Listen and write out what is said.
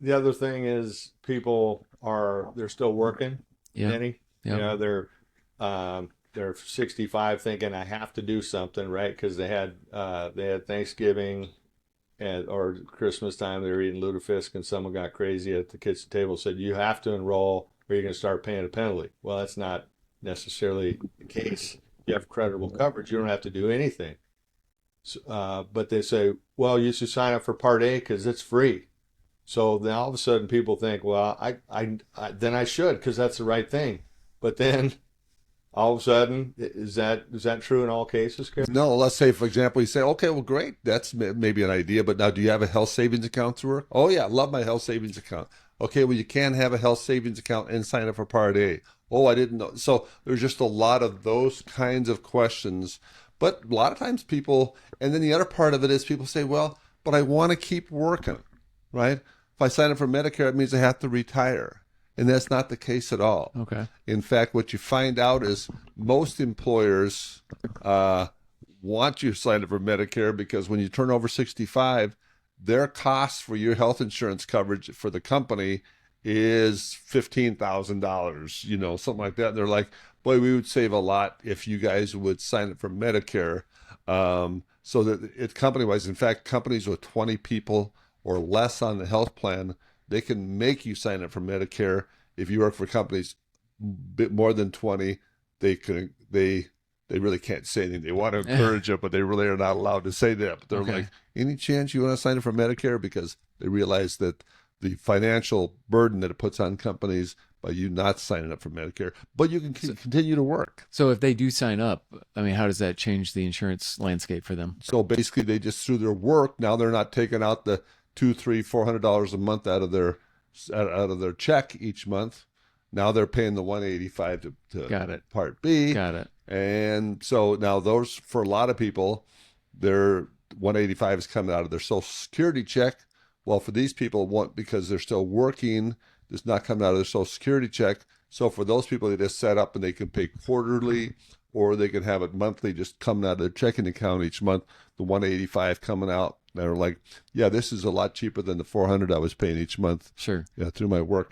the other thing is they're still working, Yeah. Danny. You Yep. know, they're 65 thinking I have to do something, right? Because they had Thanksgiving or Christmas time, they were eating lutefisk, and someone got crazy at the kitchen table and said, "You have to enroll, or you're going to start paying a penalty." Well, that's not necessarily the case. You have credible coverage, you don't have to do anything. But they say, "Well, you should sign up for Part A because it's free." So then all of a sudden, people think, "Well, then I should because that's the right thing." But then all of a sudden, is that true in all cases, Cary? No, let's say, for example, you say, okay, well, great. That's maybe an idea, but now do you have a health savings account through work? Oh, yeah, I love my health savings account. Okay, well, you can have a health savings account and sign up for Part A. Oh, I didn't know. So there's just a lot of those kinds of questions. But a lot of times people, and then the other part of it is people say, well, but I want to keep working, right? If I sign up for Medicare, it means I have to retire. And that's not the case at all. Okay. In fact, what you find out is most employers uh, want you to sign up for Medicare because when you turn over 65, their cost for your health insurance coverage for the company is $15,000, something like that. And they're like, boy, we would save a lot if you guys would sign up for Medicare. So that it company wise, in fact, companies with 20 people or less on the health plan, they can make you sign up for Medicare. If you work for companies bit more than 20, they really can't say anything. They want to encourage it, but they really are not allowed to say that. But they're Okay. like, any chance you want to sign up for Medicare? Because they realize that the financial burden that it puts on companies by you not signing up for Medicare, but you can continue to work. So if they do sign up, I mean, how does that change the insurance landscape for them? So basically, they just through their work now they're not taking out the two, three, $400 a month out of their check each month. Now they're paying the 185 to Got it. Part B. Got it. And so now those, for a lot of people, their 185 is coming out of their Social Security check. Well, for these people, because they're still working, it's not coming out of their Social Security check. So for those people, they just set up and they can pay quarterly, or they can have it monthly, just coming out of their checking account each month. The 185 coming out. They're like, yeah, this is a lot cheaper than the 400 I was paying each month. Sure. Yeah, through my work.